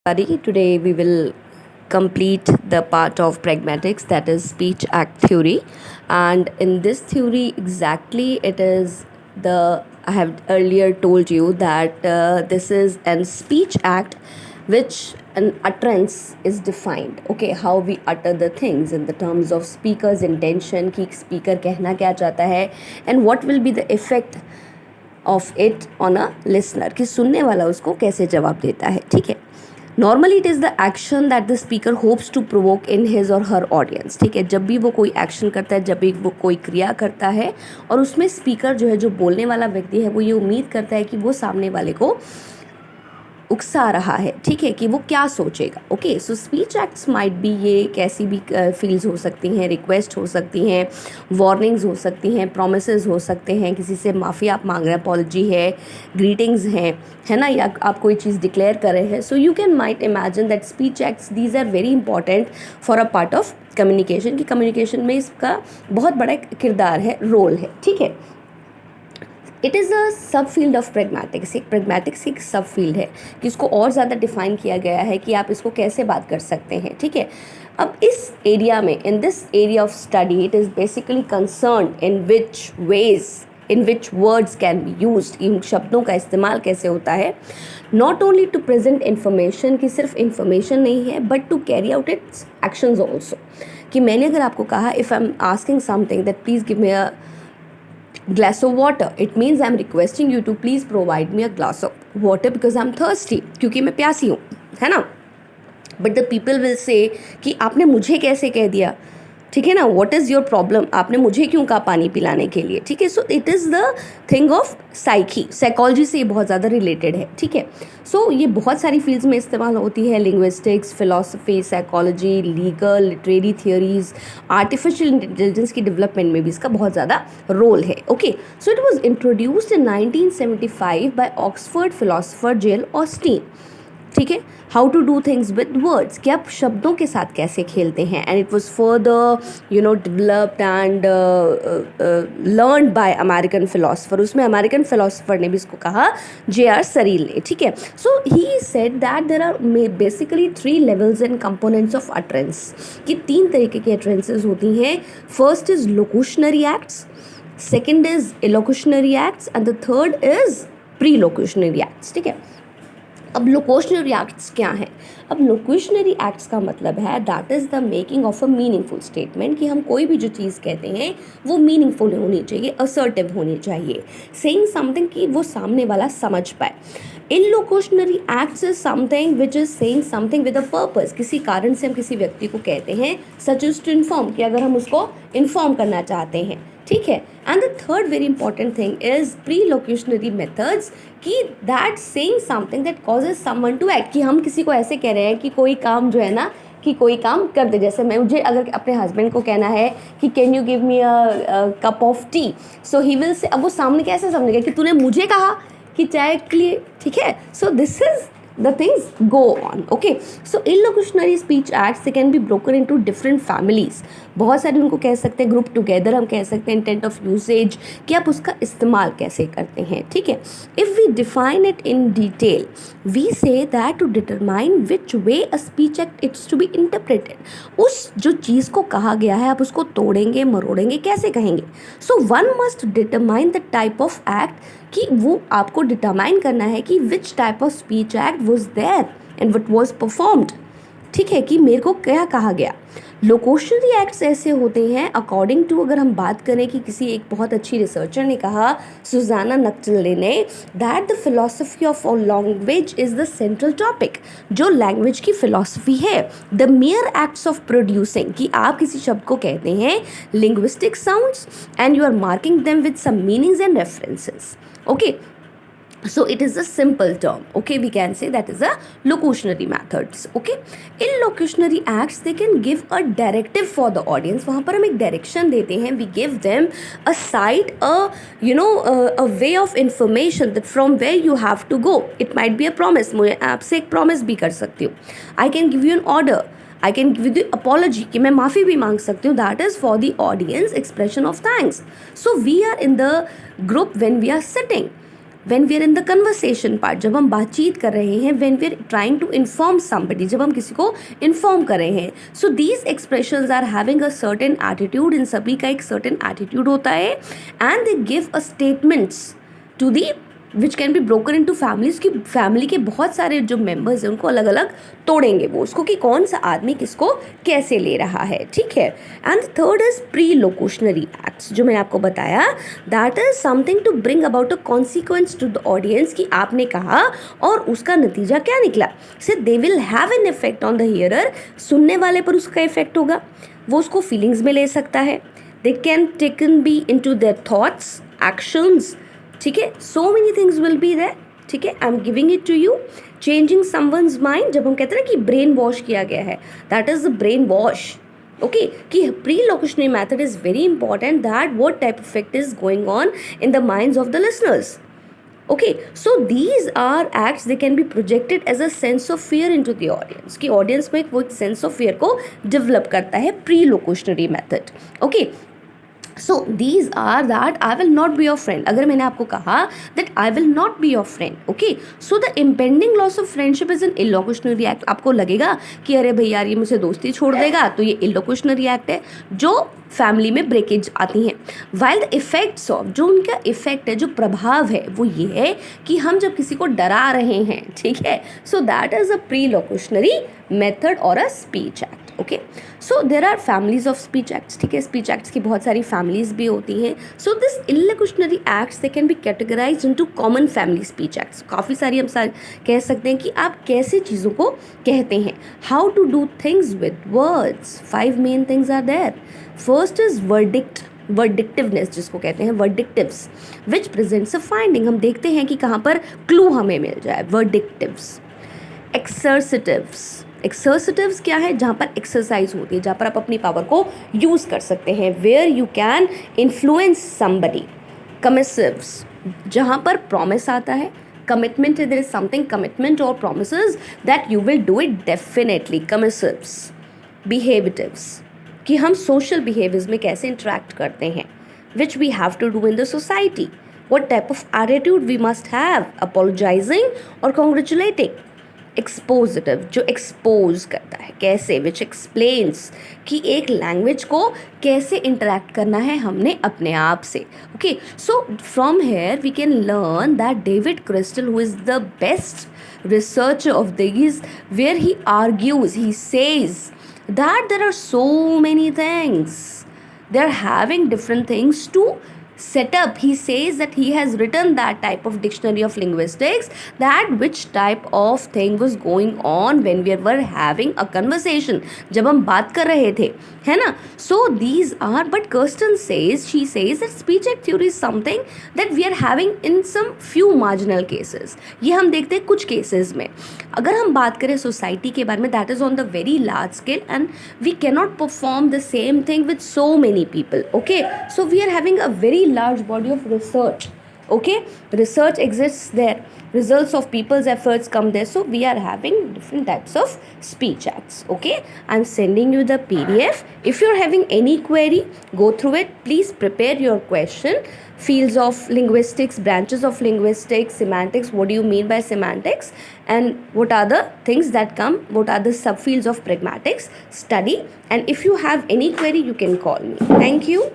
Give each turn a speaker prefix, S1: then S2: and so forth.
S1: Buddy. Today we will complete the part of pragmatics, that is speech act theory. And in this theory, exactly it is the I have earlier told you that this is an speech act which an utterance is defined. Okay, how we utter the things in the terms of speaker's intention, कि speaker कहना क्या चाहता है, and what will be the effect of it on a listener, कि सुनने वाला उसको कैसे जवाब देता है. ठीक है. Normally it is the action that the speaker hopes to provoke in his or her audience. ठीक है. जब भी वो कोई एक्शन करता है, जब भी वो कोई क्रिया करता है और उसमें स्पीकर जो है, जो बोलने वाला व्यक्ति है, वो ये उम्मीद करता है कि वो सामने वाले को उकसा रहा है. ठीक है, कि वो क्या सोचेगा. Okay, so speech acts might be, ये कैसी भी फील्स हो सकती हैं, रिक्वेस्ट हो सकती हैं, वार्निंग्स हो सकती हैं, प्रोमिसेस हो सकते हैं, किसी से माफ़ी आप मांग रहे हैं, अपॉलजी है, ग्रीटिंग्स हैं, है ना, या आप कोई चीज़ डिक्लेयर कर रहे हैं. So you can might imagine that speech acts these are very important for a part of communication, कि कम्युनिकेशन में इसका बहुत बड़ा एक किरदार है, रोल है. ठीक है. इट इज़ अ सब फील्ड ऑफ प्रेगमैटिक्स. एक प्रेगमैटिक्स एक सब फील्ड है कि इसको और ज़्यादा डिफाइन किया गया है कि आप इसको कैसे बात कर सकते हैं. ठीक है. अब इस एरिया में, in this area of study, it is basically concern in which ways, in which words can be use, इन शब्दों का इस्तेमाल कैसे होता है. Not only to present information, कि सिर्फ इन्फॉर्मेशन नहीं है, but to carry out its actions also. कि मैंने अगर आपको कहा, if I am asking something that please give me a glass of water, it means I'm requesting you to please provide me a glass of water because I'm thirsty, क्योंकि मैं प्यासी हूँ, है ना. But the people will say कि आपने मुझे कैसे कह दिया. ठीक है ना, व्हाट इज़ योर प्रॉब्लम, आपने मुझे क्यों कहा पानी पिलाने के लिए. ठीक है. So it is the thing of psychology से ये बहुत ज़्यादा रिलेटेड है. ठीक है. सो ये बहुत सारी फील्ड्स में इस्तेमाल होती है, linguistics, philosophy, psychology, legal, literary theories, artificial intelligence की डेवलपमेंट में भी इसका बहुत ज़्यादा रोल है. Okay. So it was introduced in 1975 by Oxford philosopher J L Austin. ठीक है. How to do things with words, कि आप शब्दों के साथ कैसे खेलते हैं. And it was further developed and learned by American philosopher. उसमें अमेरिकन फिलोसफर ने भी इसको कहा, J.R. सरील ने. ठीक है. So he said that there are basically 3 levels and components of utterance, कि 3 तरीके की अटरेंसेज होती हैं. First is locutionary acts, second is illocutionary acts, and the third is perlocutionary acts. ठीक है. अब लोकेशनरी एक्ट्स क्या हैं. अब लोकेशनरी एक्ट्स का मतलब है that is the making of a meaningful statement, कि हम कोई भी जो चीज़ कहते हैं वो मीनिंगफुल होनी चाहिए, असर्टिव होनी चाहिए, सेइंग समथिंग कि वो सामने वाला समझ पाए. Illocutionary acts is something which is saying something with a purpose, किसी कारण से हम किसी व्यक्ति को कहते हैं, सच इज टू इन्फॉर्म, कि अगर हम उसको इन्फॉर्म करना चाहते हैं. ठीक है. And the third very important thing is perlocutionary methods, कि that saying something that causes someone to act, कि हम किसी को ऐसे कह रहे हैं कि कोई काम जो है ना, कि कोई काम कर दे. जैसे मैं, मुझे अगर अपने हस्बैंड को कहना है कि can you give me a cup of T, so he will say, अब वो सामने कैसे समझेगा कि तूने मुझे कहा कि चाय के लिए. ठीक है. So this is the things go on. Okay, so illocutionary speech acts, they can be broken into different families. बहुत सारे उनको कह सकते हैं ग्रुप टुगेदर, हम कह सकते हैं इंटेंट ऑफ यूसेज, कि आप उसका इस्तेमाल कैसे करते हैं. ठीक है. If we define it in detail, we say that to determine which way a speech act it's to be interpreted, उस जो चीज़ को कहा गया है आप उसको तोड़ेंगे मरोड़ेंगे, कैसे कहेंगे. So one must determine the type of act, कि वो आपको डिटरमाइन करना है कि which type of speech act was there and what was performed. ठीक है, कि मेरे को क्या कहा गया. लोकेशनरी एक्ट्स ऐसे होते हैं अकॉर्डिंग टू, अगर हम बात करें कि किसी एक बहुत अच्छी रिसर्चर ने कहा, सुजाना नक्चले ने, that the philosophy of language is the central topic, जो लैंग्वेज की फिलोसफी है. The mere acts of producing, कि आप किसी शब्द को कहते हैं linguistic sounds and you are marking them with some meanings and references. Okay, so it is a simple term. Okay, we can say that is a locutionary methods. Okay, illocutionary acts, they can give a directive for the audience. वहाँ पर हम एक direction देते हैं, we give them a site, a way of information that from where you have to go. It might be a promise. मैं आपसे एक promise भी कर सकती हूँ. I can give you an order. I can give you the apology, कि मैं माफ़ी भी मांग सकती हूँ. That is for the audience expression of thanks. So we are in the group when we are sitting. when we are in the conversation part, जब हम बातचीत कर रहे हैं, when we are trying to inform somebody, जब हम किसी को inform कर रहे हैं. So these expressions are having a certain attitude, इन सभी का एक certain attitude होता है, and they give a statements to the which can be broken into families की फैमिली के बहुत सारे जो मेम्बर्स हैं उनको अलग अलग तोड़ेंगे वो उसको कि कौन सा आदमी किसको कैसे ले रहा है. ठीक है. And third is perlocutionary acts, जो मैंने आपको बताया, that is something to bring about a consequence to the audience कि आपने कहा और उसका नतीजा क्या निकला. Say they will have an effect on the hearer, सुनने वाले पर उसका इफेक्ट होगा, वो उसको फीलिंग्स में ले सकता है. They can taken be into their thoughts, actions. ठीक है. So many things will be there. ठीक है. I am giving it to you. Changing someone's mind, जब हम कहते हैं ना कि ब्रेन वॉश किया गया है, that is the brain wash. Okay. कि perlocutionary method is very important, that what type of effect is going on in the minds of the listeners. Okay, so these are acts, they can be projected as a sense of fear into the audience, कि audience में वो एक sense of fear को develop करता है pre-locutionary method. Okay, so these are that I will not be your friend. अगर मैंने आपको कहा that I will not be your friend, okay, so the impending loss of friendship is an illocutionary act. आपको लगेगा कि अरे भैया यार ये मुझसे दोस्ती छोड़ देगा, तो ये illocutionary act है जो फैमिली में ब्रेकेज आती हैं. वाइल द इफेक्ट्स ऑफ, जो उनका इफेक्ट है, जो प्रभाव है, वो ये है कि हम जब किसी को डरा रहे हैं, ठीक है, so that is a perlocutionary method और a speech act. Okay. So there are families of speech acts. ठीक है. स्पीच एक्ट्स की बहुत सारी फैमिलीज भी होती हैं. So this illocutionary acts they can be categorised into common family speech acts. काफ़ी सारी हम कह सकते हैं कि आप कैसे चीज़ों को कहते हैं. How to do things with words. 5 main things are there. First is verdictiveness, जिसको कहते हैं वर्डिक्टिव्स, विच प्रेजेंट्स अ फाइंडिंग. हम देखते हैं कि कहाँ पर क्लू हमें मिल जाए. वर्डिक्टिव्स. एक्सर्सिटिव्स क्या है? जहाँ पर एक्सरसाइज होती है, जहाँ पर आप अपनी पावर को यूज़ कर सकते हैं, where you can influence somebody. Commissives, जहाँ पर प्रॉमिस आता है, commitment, there is something commitment और promises that you will do it definitely. Commissives. Behabitives, कि हम सोशल बिहेवियर्स में कैसे इंटरेक्ट करते हैं, which we have to do in the society. what type of attitude we must have, apologizing or congratulating. Expositive, जो expose करता है कैसे, विच एक्सप्लेन्स कि एक लैंग्वेज को कैसे इंटरेक्ट करना है हमने अपने आप से. Okay. So from here we can learn that David Crystal, who is the best researcher of this, where he argues, he says that there are so many things, they are having different things to set up. He says that he has written that type of dictionary of linguistics, that which type of thing was going on when we were having a conversation, जब हम बात कर रहे थे, है ना. So these are, but Kirsten says, she says that speech act theory is something that we are having in some few marginal cases. ये हम देखते हैं कुछ cases में. अगर हम बात करें सोसाइटी के बारे में, that is on the very large scale and we cannot perform the same thing with so many people. Okay, so we are having a very large body of research. Okay, research exists there, results of people's efforts come there, so we are having different types of speech acts. Okay, I'm sending you the PDF. If you're having any query, go through it. Please prepare your question. Fields of linguistics, branches of linguistics, semantics, what do you mean by semantics, and what are the things that come, what are the subfields of pragmatics. Study, and if you have any query you can call me. Thank you.